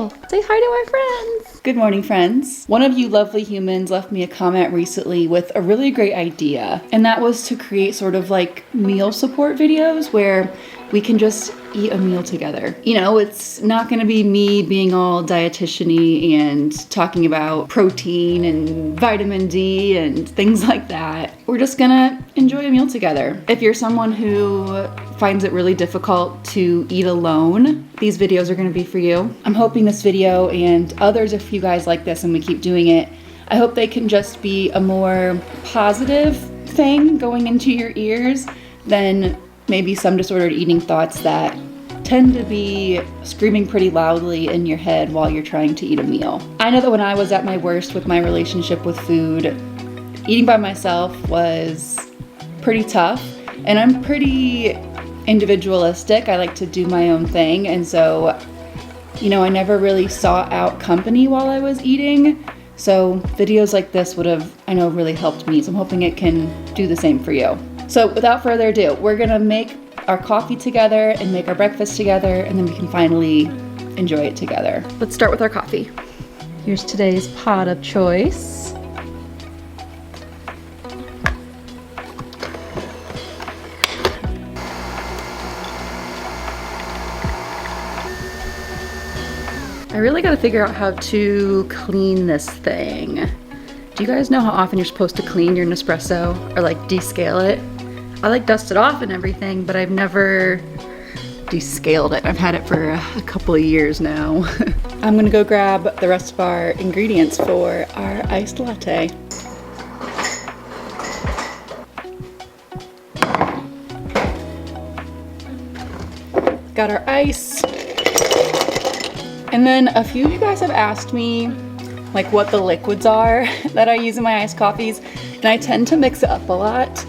meal. Say hi to our friends. Good morning, friends. One of you lovely humans left me a comment recently with a really great idea, and that was to create sort of like meal support videos where we can just eat a meal together. You know, it's not gonna be me being all dietitian-y and talking about protein and vitamin D and things like that. We're just gonna enjoy a meal together. If you're someone who finds it really difficult to eat alone, these videos are gonna be for you. I'm hoping this video and others, if you guys like this and we keep doing it, I hope they can just be a more positive thing going into your ears than maybe some disordered eating thoughts that tend to be screaming pretty loudly in your head while you're trying to eat a meal. I know that when I was at my worst with my relationship with food, eating by myself was pretty tough, and I'm pretty individualistic. I like to do my own thing, and so, you know, I never really sought out company while I was eating. So videos like this would have, I know, really helped me. So I'm hoping it can do the same for you. So without further ado, we're gonna make our coffee together and make our breakfast together, and then we can finally enjoy it together. Let's start with our coffee. Here's today's pot of choice. I really gotta figure out how to clean this thing. Do you guys know how often you're supposed to clean your Nespresso or like descale it? I like dust it off and everything, but I've never descaled it. I've had it for a couple of years now. I'm gonna go grab the rest of our ingredients for our iced latte. Got our ice. And then a few of you guys have asked me like what the liquids are that I use in my iced coffees, and I tend to mix it up a lot.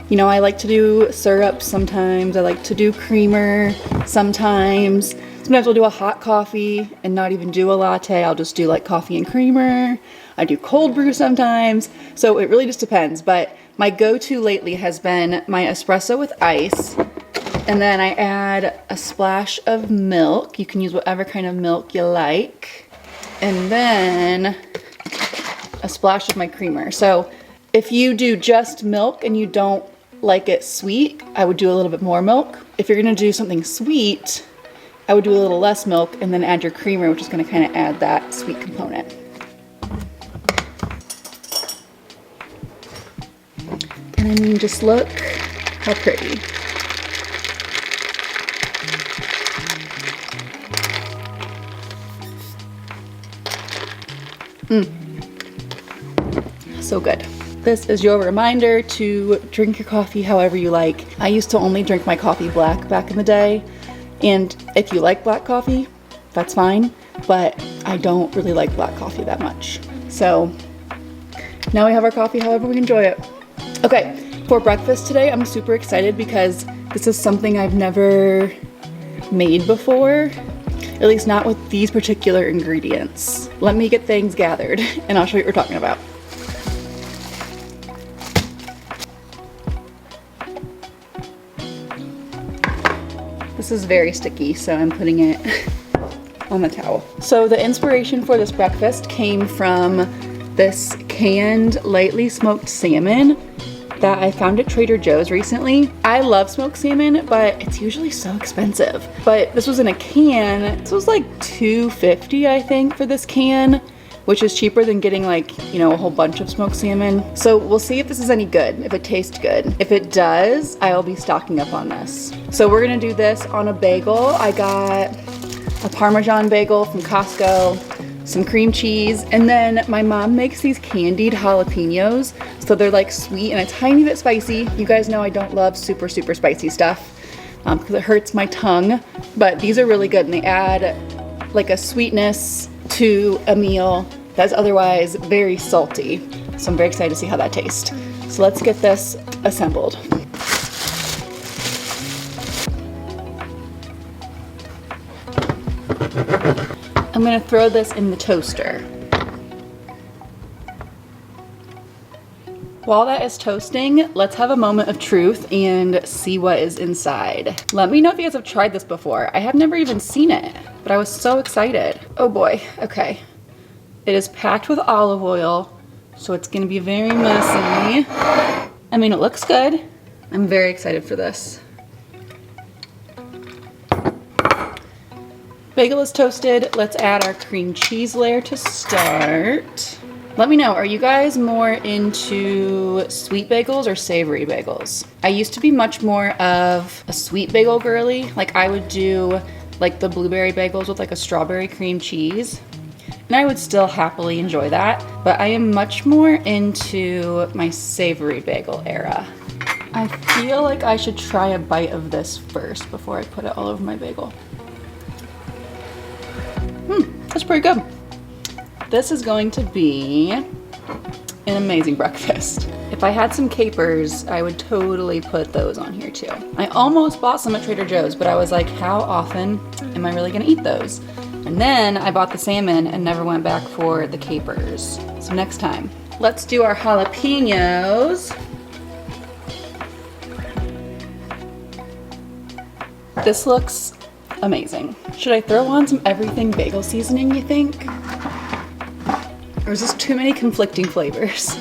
You know, I like to do syrup sometimes, I like to do creamer sometimes. Sometimes I'll do a hot coffee and not even do a latte, I'll just do like coffee and creamer. I do cold brew sometimes, so it really just depends. But my go-to lately has been my espresso with ice, and then I add a splash of milk. You can use whatever kind of milk you like. And then a splash of my creamer. So if you do just milk and you don't like it sweet, I would do a little bit more milk. If you're gonna do something sweet, I would do a little less milk and then add your creamer, which is gonna kind of add that sweet component. And I mean, just look how pretty. So good. This is your reminder to drink your coffee however you like. I used to only drink my coffee black back in the day, and if you like black coffee, that's fine, but I don't really like black coffee that much. So now we have our coffee however we enjoy it. Okay, for breakfast today, I'm super excited because this is something I've never made before, at least not with these particular ingredients. Let me get things gathered and I'll show you what we're talking about. This is very sticky, so I'm putting it on the towel. So the inspiration for this breakfast came from this canned lightly smoked salmon that I found at Trader Joe's recently. I love smoked salmon, but it's usually so expensive. But this was in a can. This was like $2.50, I think, for this can, which is cheaper than getting like, you know, a whole bunch of smoked salmon. So we'll see if this is any good, if it tastes good. If it does, I will be stocking up on this. So we're gonna do this on a bagel. I got a Parmesan bagel from Costco, some cream cheese, and then my mom makes these candied jalapenos. So they're like sweet and a tiny bit spicy. You guys know I don't love super spicy stuff because it hurts my tongue, but these are really good and they add like a sweetness to a meal that's otherwise very salty. So I'm very excited to see how that tastes. So let's get this assembled. I'm gonna throw this in the toaster. While that is toasting, let's have a moment of truth and see what is inside. Let me know if you guys have tried this before. I have never even seen it, but I was so excited. Oh boy, okay. It is packed with olive oil, so it's gonna be very messy. I mean, it looks good. I'm very excited for this. Bagel is toasted. Let's add our cream cheese layer to start. Let me know, are you guys more into sweet bagels or savory bagels? I used to be much more of a sweet bagel girly. Like I would do like the blueberry bagels with like a strawberry cream cheese. And I would still happily enjoy that. But I am much more into my savory bagel era. I feel like I should try a bite of this first before I put it all over my bagel. That's pretty good. This is going to be an amazing breakfast. If I had some capers, I would totally put those on here too. I almost bought some at Trader Joe's, but I was like, how often am I really gonna eat those? And then I bought the salmon and never went back for the capers. So next time. Let's do our jalapenos. This looks amazing. Should I throw on some everything bagel seasoning, you think? Or is this too many conflicting flavors?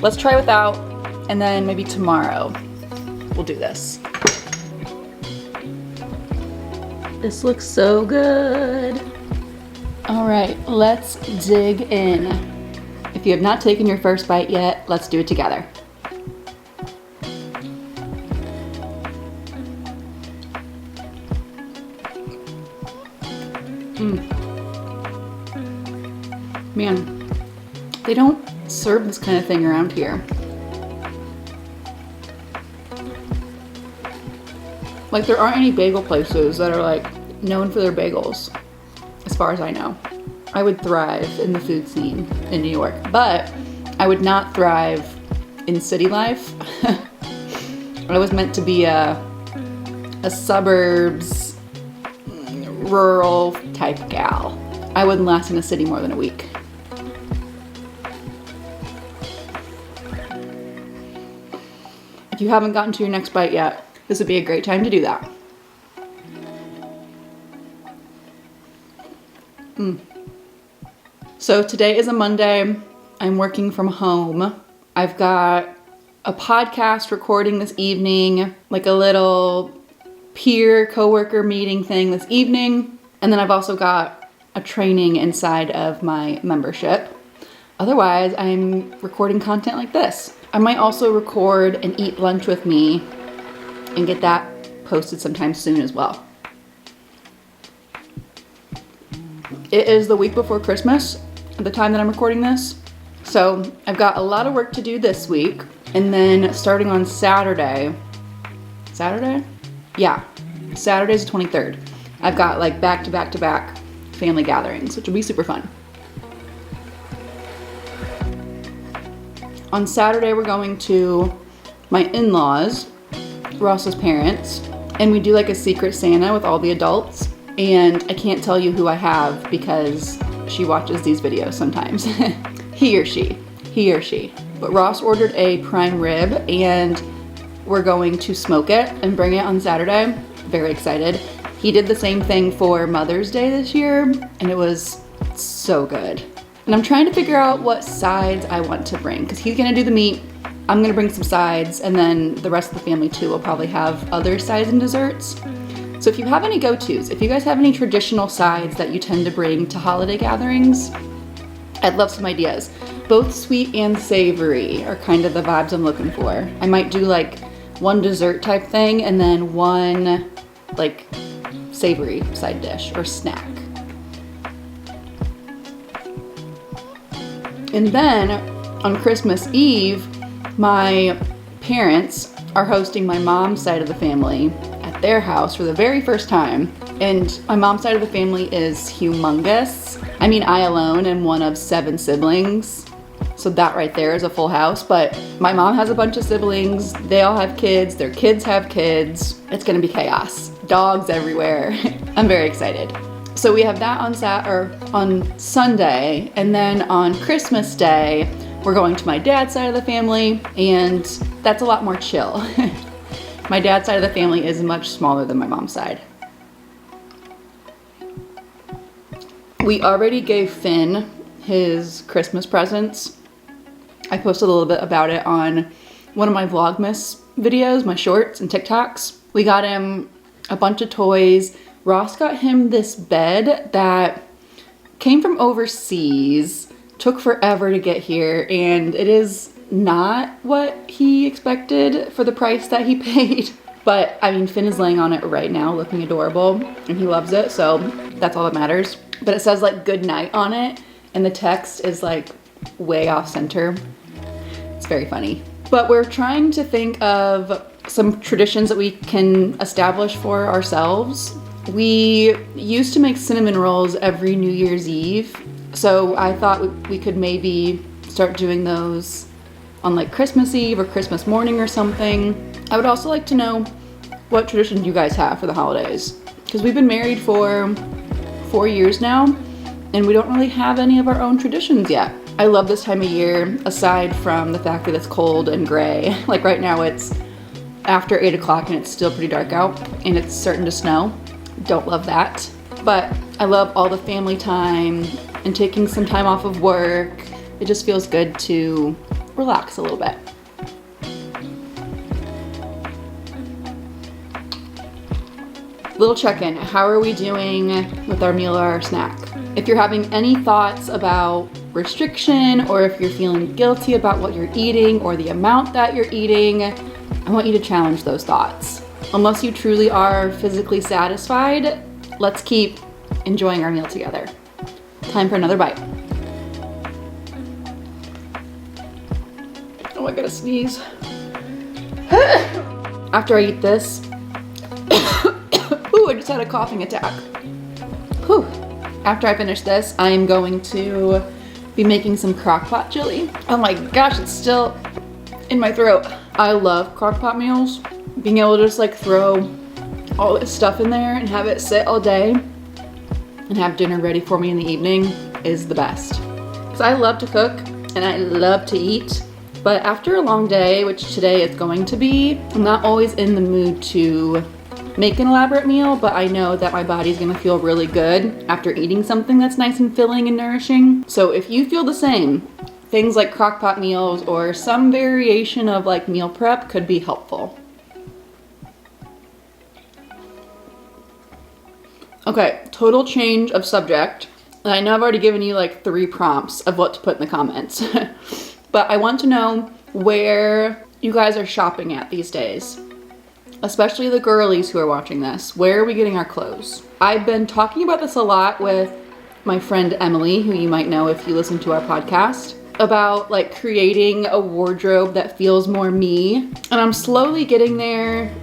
Let's try without, and then maybe tomorrow we'll do this. This looks so good. All right, let's dig in. If you have not taken your first bite yet, let's do it together. Man, they don't serve this kind of thing around here. Like there aren't any bagel places that are like known for their bagels, as far as I know. I would thrive in the food scene in New York, but I would not thrive in city life. I was meant to be a suburbs, rural type gal. I wouldn't last in a city more than a week. If you haven't gotten to your next bite yet, this would be a great time to do that. So today is a Monday. I'm working from home. I've got a podcast recording this evening, like a little peer coworker meeting thing this evening. And then I've also got a training inside of my membership. Otherwise, I'm recording content like this. I might also record and eat lunch with me and get that posted sometime soon as well. It is the week before Christmas at the time that I'm recording this. So I've got a lot of work to do this week. And then starting on Saturday? Yeah, Saturday's the 23rd. I've got like back to back to back family gatherings, which will be super fun. On Saturday, we're going to my in-laws, Ross's parents, and we do like a secret Santa with all the adults. And I can't tell you who I have because she watches these videos sometimes. He or she. But Ross ordered a prime rib and we're going to smoke it and bring it on Saturday. Very excited. He did the same thing for Mother's Day this year and it was so good. And I'm trying to figure out what sides I want to bring because he's gonna do the meat, I'm gonna bring some sides, and then the rest of the family too will probably have other sides and desserts. So if you have any go-tos, if you guys have any traditional sides that you tend to bring to holiday gatherings, I'd love some ideas. Both sweet and savory are kind of the vibes I'm looking for. I might do like one dessert type thing and then one like savory side dish or snack. And then on Christmas Eve, my parents are hosting my mom's side of the family at their house for the very first time. And my mom's side of the family is humongous. I mean, I alone am one of 7 siblings. So that right there is a full house. But my mom has a bunch of siblings. They all have kids. Their kids have kids. It's gonna be chaos. Dogs everywhere. I'm very excited. So we have that on Sunday, and then on Christmas Day, We're going to my dad's side of the family, and that's a lot more chill. My dad's side of the family is much smaller than my mom's side. We already gave Finn his Christmas presents. I posted a little bit about it on one of my Vlogmas videos, my shorts and TikToks. We got him a bunch of toys. Ross got him this bed that came from overseas, took forever to get here, and it is not what he expected for the price that he paid. But I mean, Finn is laying on it right now looking adorable, and he loves it, so that's all that matters. But it says like good night on it, and the text is like way off center. It's very funny. But we're trying to think of some traditions that we can establish for ourselves. We used to make cinnamon rolls every New Year's Eve, so I thought we could maybe start doing those on like Christmas Eve or Christmas morning or something. I would also like to know what traditions you guys have for the holidays, because we've been married for 4 years now, and we don't really have any of our own traditions yet. I love this time of year, aside from the fact that it's cold and gray. Like right now it's after 8 o'clock and it's still pretty dark out and it's starting to snow. Don't love that. But I love all the family time and taking some time off of work. It just feels good to relax a little bit. Little check-in, how are we doing with our meal or our snack? If you're having any thoughts about restriction, or if you're feeling guilty about what you're eating or the amount that you're eating, I want you to challenge those thoughts. Unless you truly are physically satisfied, let's keep enjoying our meal together. Time for another bite. Oh, I gotta sneeze. After I eat this, ooh, I just had a coughing attack. Whew. After I finish this, I am going to be making some crock-pot chili. Oh my gosh, it's still in my throat. I love crock-pot meals. Being able to just like throw all this stuff in there and have it sit all day and have dinner ready for me in the evening is the best. Because I love to cook and I love to eat, but after a long day, which today is going to be, I'm not always in the mood to make an elaborate meal, but I know that my body's gonna feel really good after eating something that's nice and filling and nourishing. So if you feel the same, things like crock-pot meals or some variation of like meal prep could be helpful. Okay, total change of subject. And I know I've already given you like 3 prompts of what to put in the comments, but I want to know where you guys are shopping at these days. Especially the girlies who are watching this. Where are we getting our clothes? I've been talking about this a lot with my friend Emily, who you might know if you listen to our podcast, about like creating a wardrobe that feels more me. And I'm slowly getting there.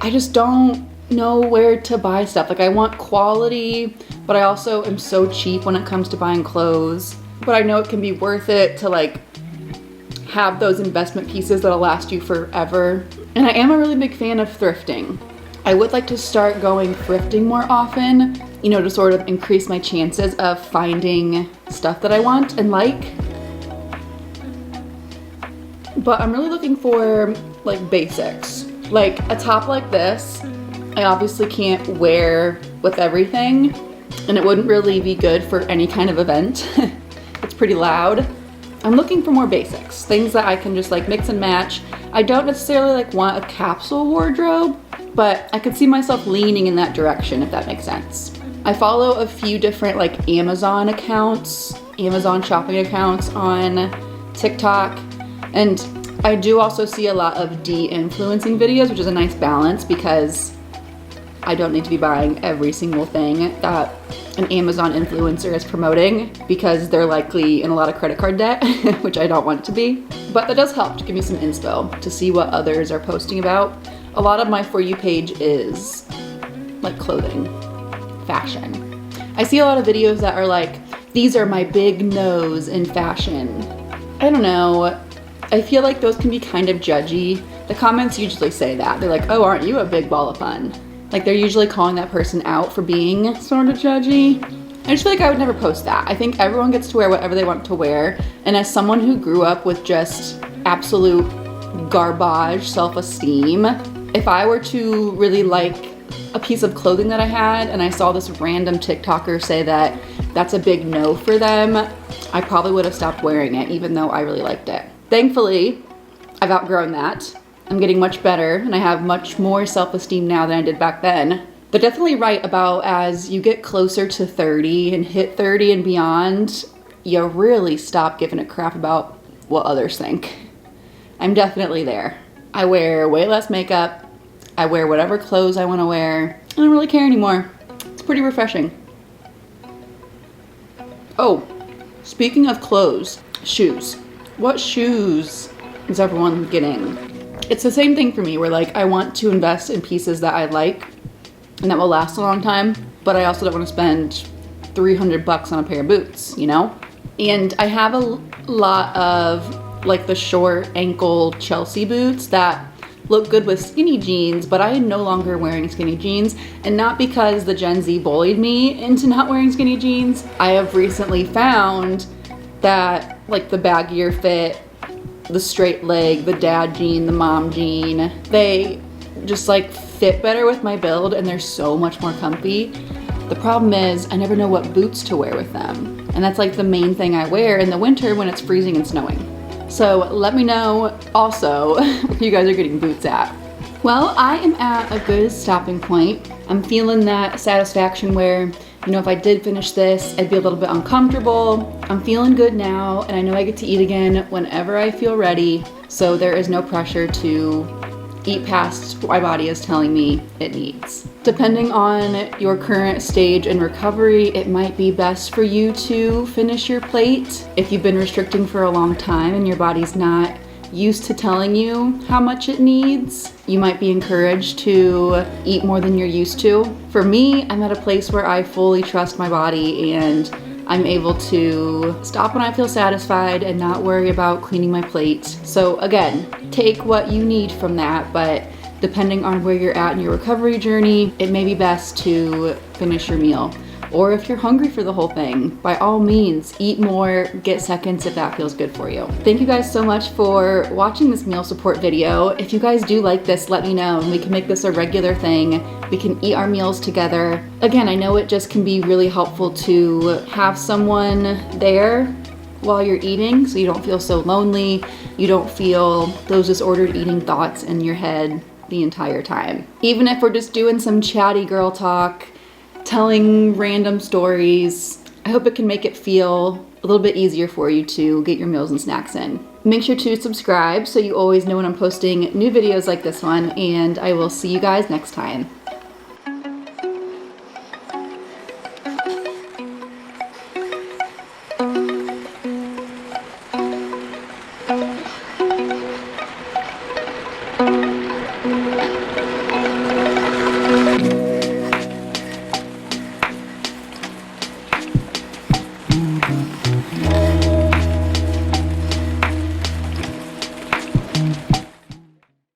I just don't know where to buy stuff. Like I want quality, but I also am so cheap when it comes to buying clothes. But I know it can be worth it to like have those investment pieces that'll last you forever. And I am a really big fan of thrifting. I would like to start going thrifting more often, you know, to sort of increase my chances of finding stuff that I want and like. But I'm really looking for like basics. Like a top like this, I obviously can't wear with everything, and it wouldn't really be good for any kind of event. It's pretty loud. I'm looking for more basics, things that I can just like mix and match. I don't necessarily like want a capsule wardrobe, but I could see myself leaning in that direction, if that makes sense. I follow a few different like Amazon accounts, Amazon shopping accounts on TikTok, and I do also see a lot of de-influencing videos, which is a nice balance because I don't need to be buying every single thing that an Amazon influencer is promoting because they're likely in a lot of credit card debt, which I don't want to be. But that does help to give me some inspo to see what others are posting about. A lot of my For You page is like clothing, fashion. I see a lot of videos that are like, these are my big no's in fashion. I don't know. I feel like those can be kind of judgy. The comments usually say that. They're like, oh, aren't you a big ball of fun? Like they're usually calling that person out for being sort of judgy. I just feel like I would never post that. I think everyone gets to wear whatever they want to wear. And as someone who grew up with just absolute garbage self-esteem, if I were to really like a piece of clothing that I had and I saw this random TikToker say that that's a big no for them, I probably would have stopped wearing it even though I really liked it. Thankfully, I've outgrown that. I'm getting much better and I have much more self-esteem now than I did back then. They're definitely right about as you get closer to 30 and hit 30 and beyond, you really stop giving a crap about what others think. I'm definitely there. I wear way less makeup. I wear whatever clothes I want to wear. I don't really care anymore. It's pretty refreshing. Oh, speaking of clothes, shoes. What shoes is everyone getting? It's the same thing for me where like I want to invest in pieces that I like and that will last a long time, but I also don't want to spend 300 bucks on a pair of boots, you know? And I have a lot of like the short ankle Chelsea boots that look good with skinny jeans, but I am no longer wearing skinny jeans, and not because the Gen Z bullied me into not wearing skinny jeans. I have recently found that like the baggier fit, the straight leg, the dad jean, the mom jean, they just like fit better with my build and they're so much more comfy. The problem is I never know what boots to wear with them. And that's like the main thing I wear in the winter when it's freezing and snowing. So let me know also where you guys are getting boots at. Well, I am at a good stopping point. I'm feeling that satisfaction where, you know, if I did finish this, I'd be a little bit uncomfortable. I'm feeling good now, and I know I get to eat again whenever I feel ready. So there is no pressure to eat past what my body is telling me it needs. Depending on your current stage in recovery, it might be best for you to finish your plate. If you've been restricting for a long time and your body's not used to telling you how much it needs, you might be encouraged to eat more than you're used to. For me, I'm at a place where I fully trust my body and I'm able to stop when I feel satisfied and not worry about cleaning my plate. So again, take what you need from that, but depending on where you're at in your recovery journey, it may be best to finish your meal. Or if you're hungry for the whole thing, by all means, eat more, get seconds if that feels good for you. Thank you guys so much for watching this meal support video. If you guys do like this, let me know and we can make this a regular thing. We can eat our meals together. Again, I know it just can be really helpful to have someone there while you're eating so you don't feel so lonely. You don't feel those disordered eating thoughts in your head the entire time. Even if we're just doing some chatty girl talk, telling random stories, I hope it can make it feel a little bit easier for you to get your meals and snacks in. Make sure to subscribe so you always know when I'm posting new videos like this one, and I will see you guys next time.